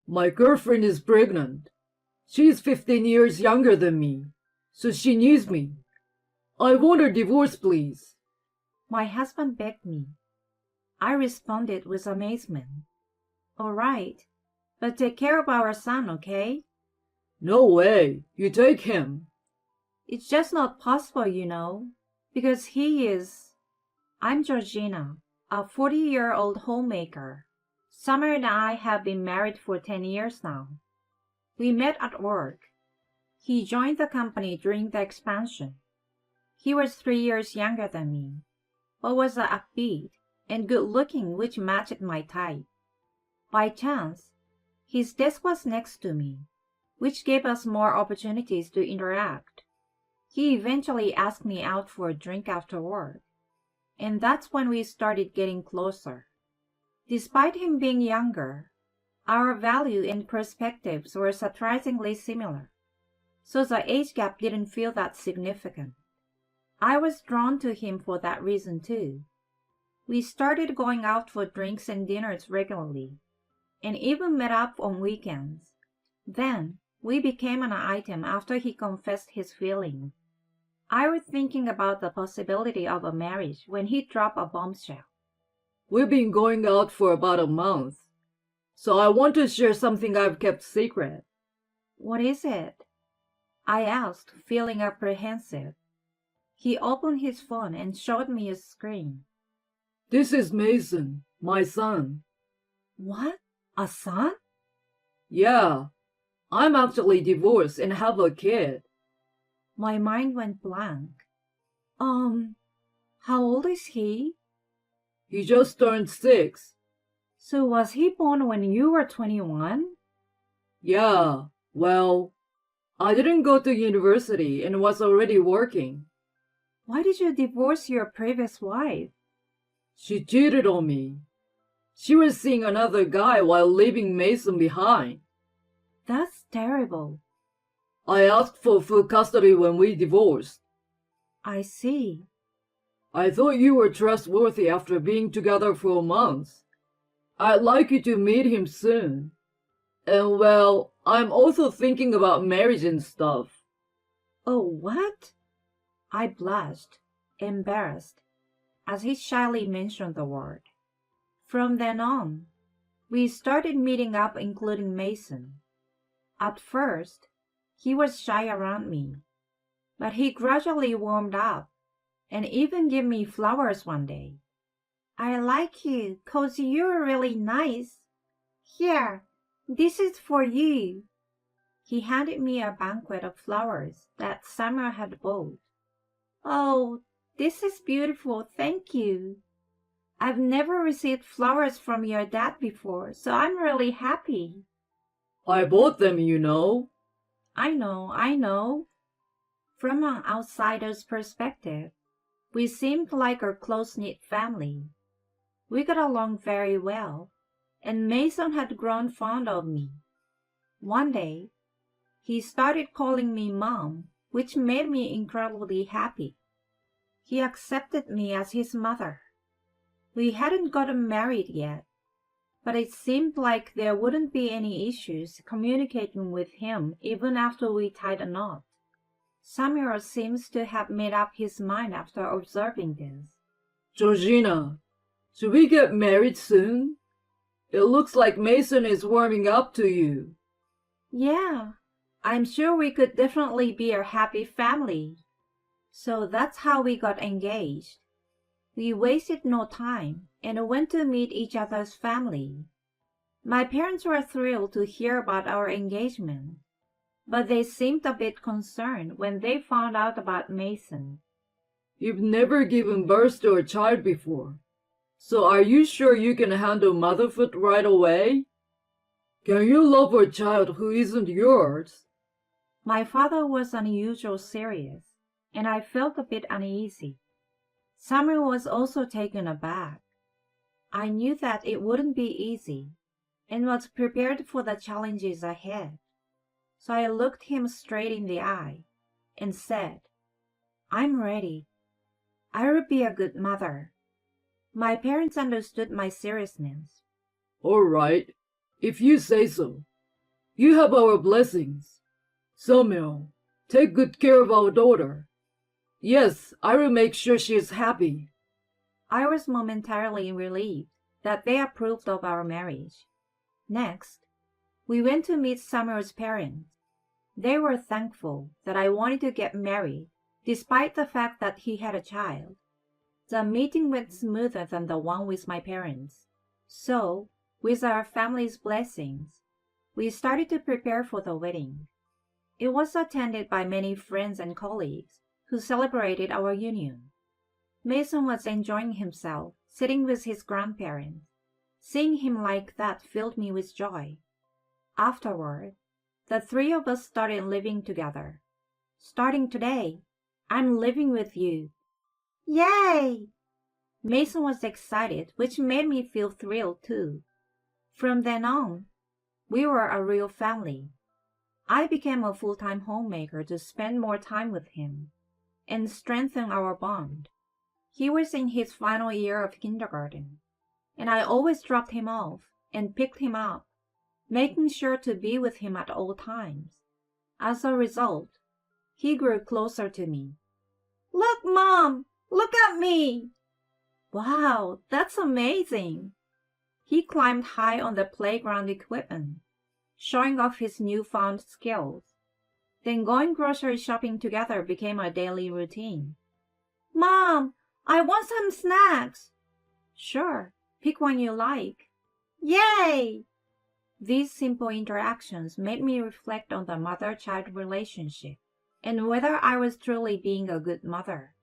My girlfriend is pregnant. She's 15 years younger than me, so she needs me. I want a divorce, please. My husband begged me. I responded with amazement. All right, but take care of our son, okay? No way. You take him. It's just not possible, because he is. I'm Georgina, a 40-year-old homemaker. Summer and I have been married for 10 years now. We met at work. He joined the company during the expansion. He was 3 years younger than me, but was upbeat and good-looking, which matched my type. By chance, his desk was next to me, which gave us more opportunities to interact. He eventually asked me out for a drink after work, and that's when we started getting closer. Despite him being younger, our value and perspectives were surprisingly similar, so the age gap didn't feel that significant. I was drawn to him for that reason too. We started going out for drinks and dinners regularly, and even met up on weekends. Then, we became an item after he confessed his feelings. I was thinking about the possibility of a marriage when he dropped a bombshell. We've been going out for about a month, so I want to share something I've kept secret. What is it? I asked, feeling apprehensive. He opened his phone and showed me a screen. This is Mason, my son. What? A son? Yeah, I'm actually divorced and have a kid. My mind went blank. How old is he? He just turned 6. So was he born when you were 21? Yeah, well, I didn't go to university and was already working. Why did you divorce your previous wife? She cheated on me. She was seeing another guy while leaving Mason behind. That's terrible. I asked for full custody when we divorced. I see. I thought you were trustworthy after being together for a month. I'd like you to meet him soon. And well, I'm also thinking about marriage and stuff. Oh, what? I blushed, embarrassed, as he shyly mentioned the word. From then on, we started meeting up, including Mason. At first, he was shy around me, but he gradually warmed up and even gave me flowers one day. I like you 'cause you're really nice. Here, this is for you. He handed me a bouquet of flowers that Summer had bought. Oh, this is beautiful, thank you. I've never received flowers from your dad before, so I'm really happy. I bought them, you know. I know. From an outsider's perspective, we seemed like a close-knit family. We got along very well, and Mason had grown fond of me. One day, he started calling me Mom, which made me incredibly happy. He accepted me as his mother. We hadn't gotten married yet, but it seemed like there wouldn't be any issues communicating with him even after we tied a knot. Samuel seems to have made up his mind after observing this. Georgina, should we get married soon? It looks like Mason is warming up to you. Yeah, I'm sure we could definitely be a happy family. So that's how we got engaged. We wasted no time and went to meet each other's family. My parents were thrilled to hear about our engagement, but they seemed a bit concerned when they found out about Mason. You've never given birth to a child before, so are you sure you can handle motherhood right away? Can you love a child who isn't yours? My father was unusually serious, and I felt a bit uneasy. Summer was also taken aback. I knew that it wouldn't be easy, and was prepared for the challenges ahead. So I looked him straight in the eye and said, I'm ready. I will be a good mother. My parents understood my seriousness. All right, if you say so. You have our blessings. Samuel, take good care of our daughter. Yes, I will make sure she is happy. I was momentarily relieved that they approved of our marriage. Next, we went to meet Samuel's parents. They were thankful that I wanted to get married, despite the fact that he had a child. The meeting went smoother than the one with my parents. So, with our family's blessings, we started to prepare for the wedding. It was attended by many friends and colleagues who celebrated our union. Mason was enjoying himself, sitting with his grandparents. Seeing him like that filled me with joy. Afterward, the three of us started living together. Starting today, I'm living with you. Yay! Mason was excited, which made me feel thrilled too. From then on, we were a real family. I became a full-time homemaker to spend more time with him and strengthen our bond. He was in his final year of kindergarten, and I always dropped him off and picked him up, making sure to be with him at all times. As a result, he grew closer to me. Look, Mom! Look at me! Wow, that's amazing! He climbed high on the playground equipment, showing off his newfound skills. Then going grocery shopping together became a daily routine. Mom, I want some snacks. Sure, pick one you like. Yay! These simple interactions made me reflect on the mother-child relationship and whether I was truly being a good mother.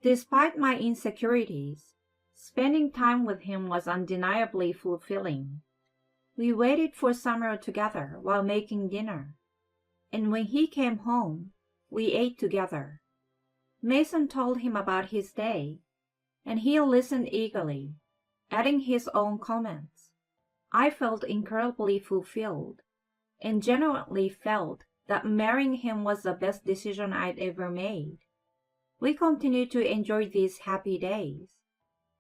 Despite my insecurities, spending time with him was undeniably fulfilling. We waited for Samuel together while making dinner, and when he came home, we ate together. Mason told him about his day, and he listened eagerly, adding his own comments. I felt incredibly fulfilled, and genuinely felt that marrying him was the best decision I'd ever made. We continued to enjoy these happy days.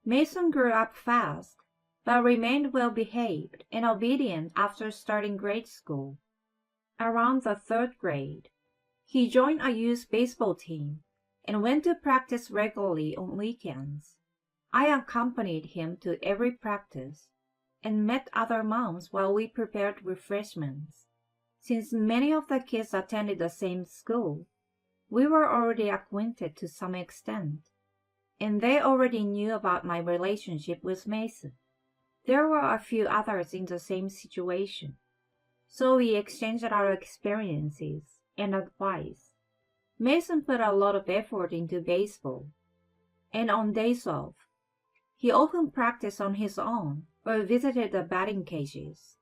Mason grew up fast, but remained well-behaved and obedient after starting grade school. Around the third grade, he joined a youth baseball team and went to practice regularly on weekends. I accompanied him to every practice and met other moms while we prepared refreshments. Since many of the kids attended the same school, we were already acquainted to some extent, and they already knew about my relationship with Mason. There were a few others in the same situation, so we exchanged our experiences and advice. Mason put a lot of effort into baseball, and on days off, he often practiced on his own or visited the batting cages.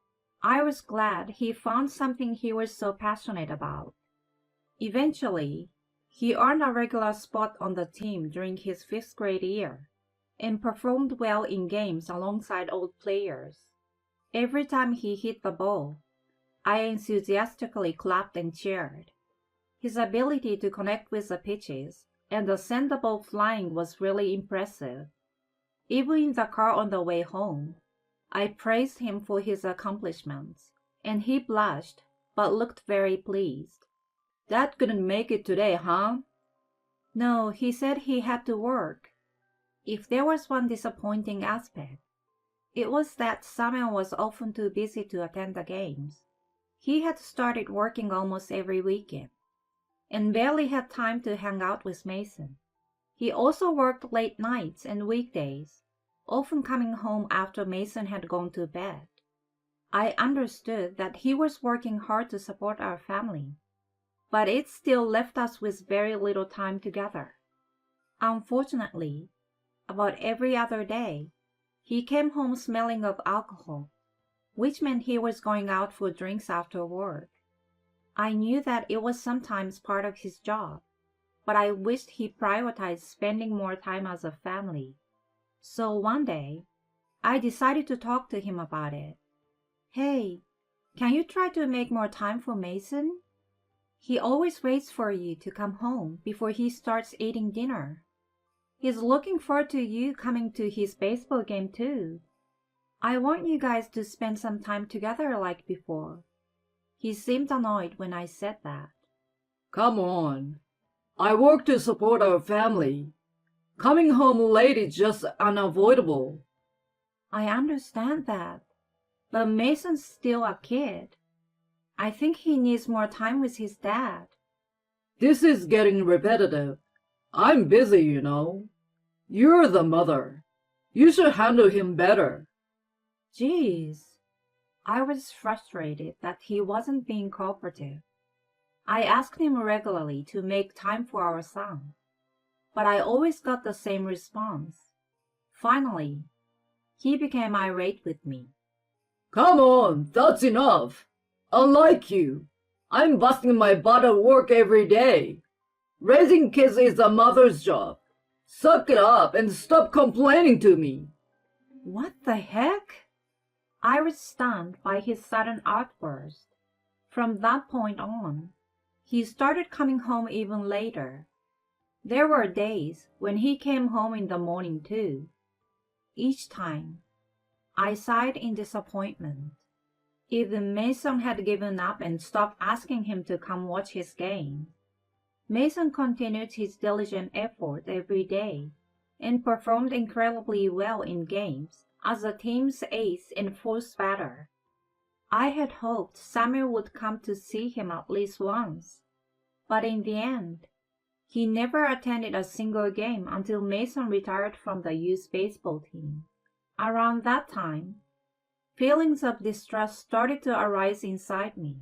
I was glad he found something he was so passionate about. Eventually, he earned a regular spot on the team during his 5th grade year and performed well in games alongside old players. Every time he hit the ball, I enthusiastically clapped and cheered. His ability to connect with the pitches and to send the ball flying was really impressive. Even in the car on the way home, I praised him for his accomplishments, and he blushed but looked very pleased. Dad couldn't make it today, huh? No, he said he had to work. If there was one disappointing aspect, it was that Samuel was often too busy to attend the games. He had started working almost every weekend, and barely had time to hang out with Mason. He also worked late nights and weekdays, often coming home after Mason had gone to bed. I understood that he was working hard to support our family, but it still left us with very little time together. Unfortunately, about every other day, he came home smelling of alcohol, which meant he was going out for drinks after work. I knew that it was sometimes part of his job, but I wished he prioritized spending more time as a family. So one day, I decided to talk to him about it. Hey, can you try to make more time for Mason? He always waits for you to come home before he starts eating dinner. He's looking forward to you coming to his baseball game too. I want you guys to spend some time together like before. He seemed annoyed when I said that. Come on. I work to support our family. Coming home late is just unavoidable. I understand that, but Mason's still a kid. I think he needs more time with his dad. This is getting repetitive. I'm busy, you know. You're the mother. You should handle him better. Geez. I was frustrated that he wasn't being cooperative. I asked him regularly to make time for our son, but I always got the same response. Finally, he became irate with me. Come on, that's enough. Unlike you, I'm busting my butt at work every day. Raising kids is a mother's job. Suck it up and stop complaining to me. What the heck? I was stunned by his sudden outburst. From that point on, he started coming home even later. There were days when he came home in the morning too. Each time, I sighed in disappointment. Even Mason had given up and stopped asking him to come watch his game. Mason continued his diligent effort every day and performed incredibly well in games as the team's ace and fourth batter. I had hoped Samuel would come to see him at least once, but in the end, he never attended a single game until Mason retired from the youth baseball team. Around that time, feelings of distrust started to arise inside me.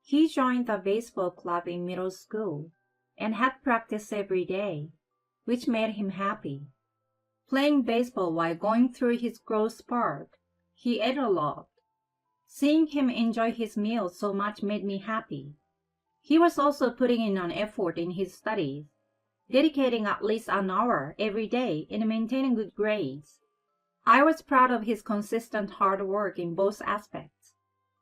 He joined the baseball club in middle school and had practice every day, which made him happy. Playing baseball while going through his growth spurt, he ate a lot. Seeing him enjoy his meals so much made me happy. He was also putting in an effort in his studies, dedicating at least an hour every day and maintaining good grades. I was proud of his consistent hard work in both aspects.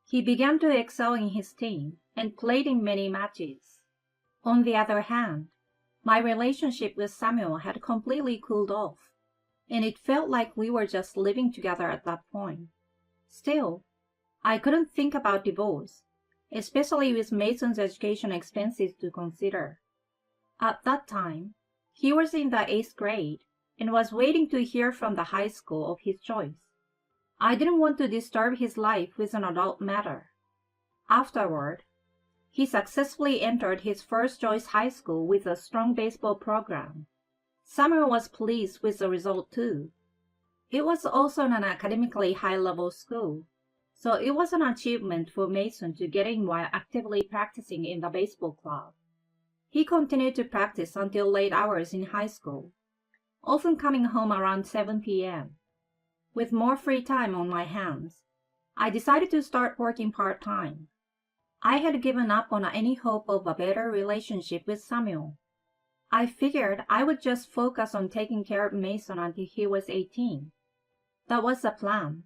He began to excel in his team and played in many matches. On the other hand, my relationship with Samuel had completely cooled off, and it felt like we were just living together at that point. Still, I couldn't think about divorce, especially with Mason's education expenses to consider. At that time, he was in the 8th grade and was waiting to hear from the high school of his choice. I didn't want to disturb his life with an adult matter. Afterward, he successfully entered his first choice high school with a strong baseball program. Samuel was pleased with the result too. It was also an academically high-level school, so it was an achievement for Mason to get in while actively practicing in the baseball club. He continued to practice until late hours in high school, often coming home around 7 p.m. With more free time on my hands, I decided to start working part-time. I had given up on any hope of a better relationship with Samuel. I figured I would just focus on taking care of Mason until he was 18. That was the plan.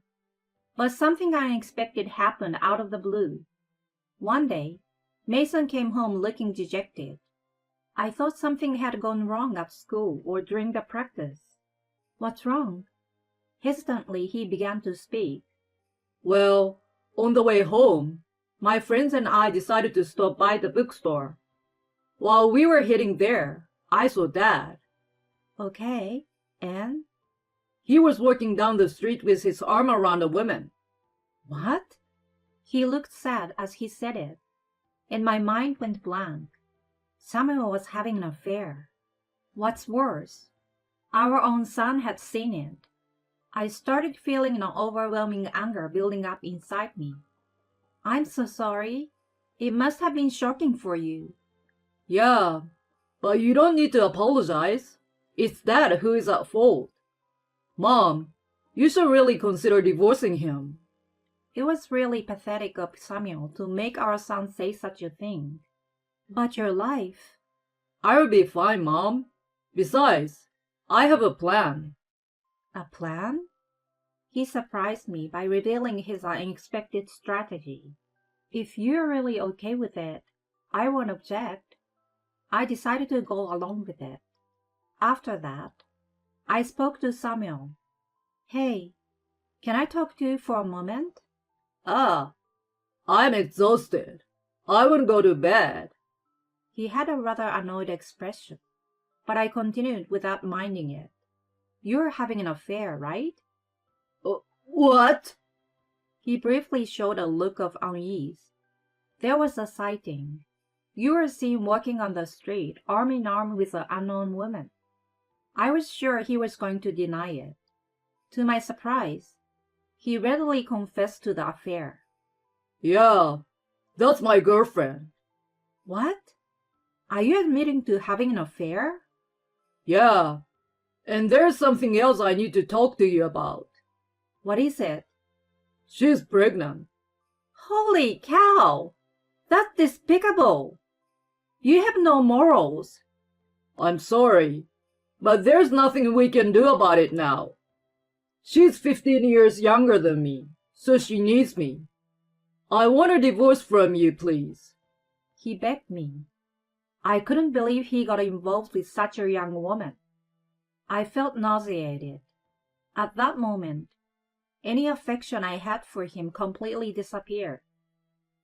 But something unexpected happened out of the blue. One day, Mason came home looking dejected. I thought something had gone wrong at school or during the practice. What's wrong? Hesitantly, he began to speak. Well, on the way home, my friends and I decided to stop by the bookstore. While we were heading there, I saw Dad. Okay, and? He was walking down the street with his arm around a woman. What? He looked sad as he said it, and my mind went blank. Samuel was having an affair. What's worse, our own son had seen it. I started feeling an overwhelming anger building up inside me. I'm so sorry. It must have been shocking for you. Yeah, but you don't need to apologize. It's Dad who is at fault. Mom, you should really consider divorcing him. It was really pathetic of Samuel to make our son say such a thing. But your life... I'll be fine, Mom. Besides, I have a plan. A plan? He surprised me by revealing his unexpected strategy. If you're really okay with it, I won't object. I decided to go along with it. After that, I spoke to Samuel. Hey, can I talk to you for a moment? Ah, I'm exhausted. I wouldn't go to bed. He had a rather annoyed expression, but I continued without minding it. You're having an affair, right? What? He briefly showed a look of unease. There was a sighting. You were seen walking on the street, arm in arm with an unknown woman. I was sure he was going to deny it. To my surprise, he readily confessed to the affair. Yeah, that's my girlfriend. What? Are you admitting to having an affair? Yeah, and there's something else I need to talk to you about. What is it? She's pregnant. Holy cow! That's despicable! You have no morals. I'm sorry, but there's nothing we can do about it now. She's 15 years younger than me, so she needs me. I want a divorce from you, please. He begged me. I couldn't believe he got involved with such a young woman. I felt nauseated. At that moment, any affection I had for him completely disappeared.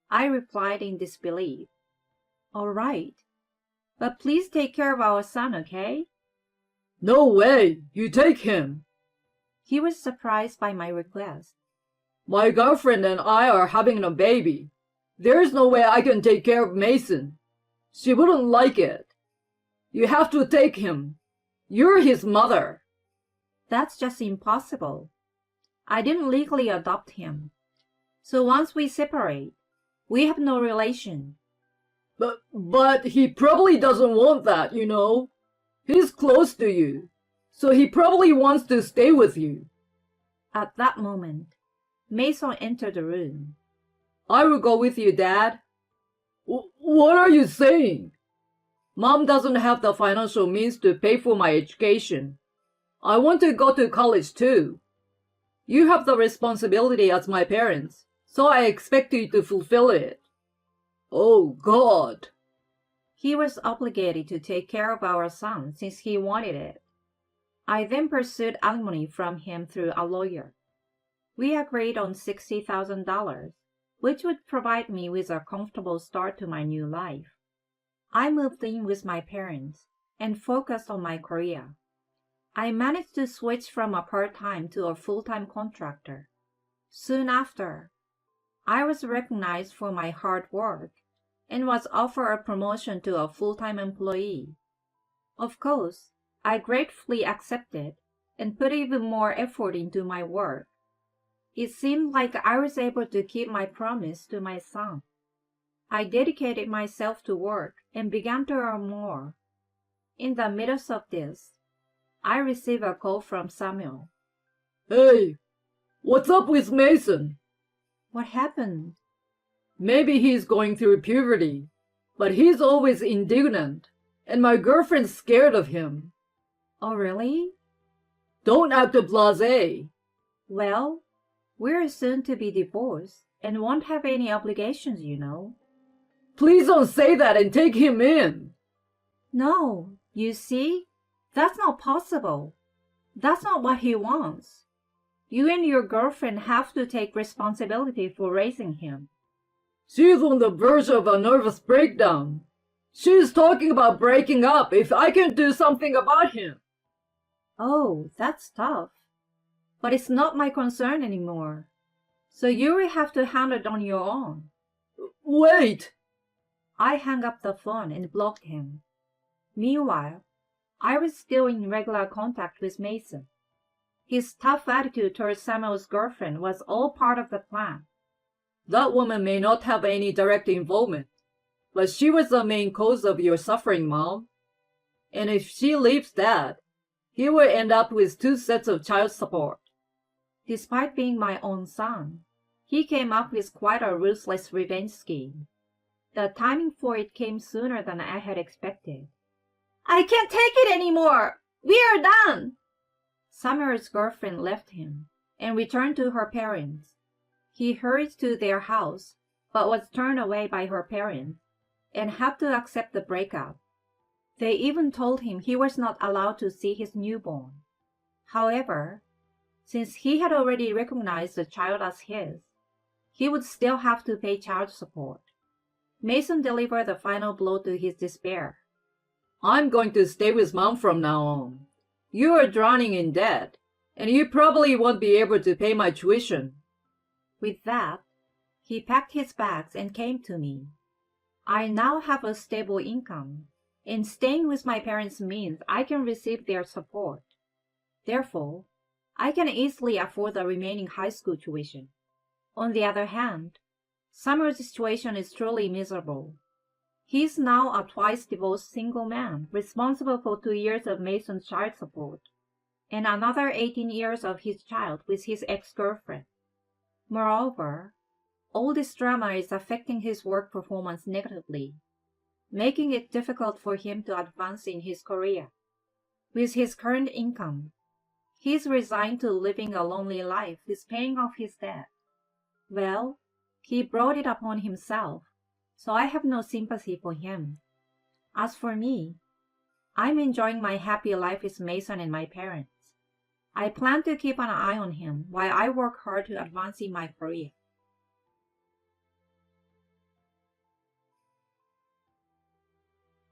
I replied in disbelief. All right, but please take care of our son, okay? No way, you take him. He was surprised by my request. My girlfriend and I are having a baby. There's no way I can take care of Mason. She wouldn't like it. You have to take him. You're his mother. That's just impossible. I didn't legally adopt him. So once we separate, we have no relation. But he probably doesn't want that, you know. He's close to you, so he probably wants to stay with you. At that moment, Mason entered the room. I will go with you, Dad. What are you saying? Mom doesn't have the financial means to pay for my education. I want to go to college too. You have the responsibility as my parents, so I expect you to fulfill it. Oh, God. He was obligated to take care of our son since he wanted it. I then pursued alimony from him through a lawyer. We agreed on $60,000, which would provide me with a comfortable start to my new life. I moved in with my parents and focused on my career. I managed to switch from a part-time to a full-time contractor. Soon after, I was recognized for my hard work and was offered a promotion to a full-time employee. Of course, I gratefully accepted and put even more effort into my work. It seemed like I was able to keep my promise to my son. I dedicated myself to work and began to earn more. In the midst of this, I received a call from Samuel. Hey, what's up with Mason? What happened? Maybe he's going through puberty, but he's always indignant, and my girlfriend's scared of him. Oh, really? Don't act blasé. Well, we're soon to be divorced and won't have any obligations, you know. Please don't say that and take him in. No, you see, that's not possible. That's not what he wants. You and your girlfriend have to take responsibility for raising him. She's on the verge of a nervous breakdown. She's talking about breaking up if I can do something about him. Oh, that's tough. But it's not my concern anymore. So you will have to handle it on your own. Wait! I hung up the phone and blocked him. Meanwhile, I was still in regular contact with Mason. His tough attitude towards Samuel's girlfriend was all part of the plan. That woman may not have any direct involvement, but she was the main cause of your suffering, Mom. And if she leaves Dad, he will end up with 2 sets of child support. Despite being my own son, he came up with quite a ruthless revenge scheme. The timing for it came sooner than I had expected. I can't take it anymore! We are done! Samuel's girlfriend left him and returned to her parents. He hurried to their house, but was turned away by her parents and had to accept the breakup. They even told him he was not allowed to see his newborn. However, since he had already recognized the child as his, he would still have to pay child support. Mason delivered the final blow to his despair. I'm going to stay with Mom from now on. You are drowning in debt, and you probably won't be able to pay my tuition. With that, he packed his bags and came to me. I now have a stable income, and staying with my parents means I can receive their support. Therefore, I can easily afford the remaining high school tuition. On the other hand, Summer's situation is truly miserable. He is now a twice divorced single man, responsible for 2 years of Mason's child support, and another 18 years of his child with his ex-girlfriend. Moreover, all this drama is affecting his work performance negatively, making it difficult for him to advance in his career. With his current income, he is resigned to living a lonely life with paying off his debt. Well, he brought it upon himself, so I have no sympathy for him. As for me, I'm enjoying my happy life with Mason and my parents. I plan to keep an eye on him while I work hard to advance in my career.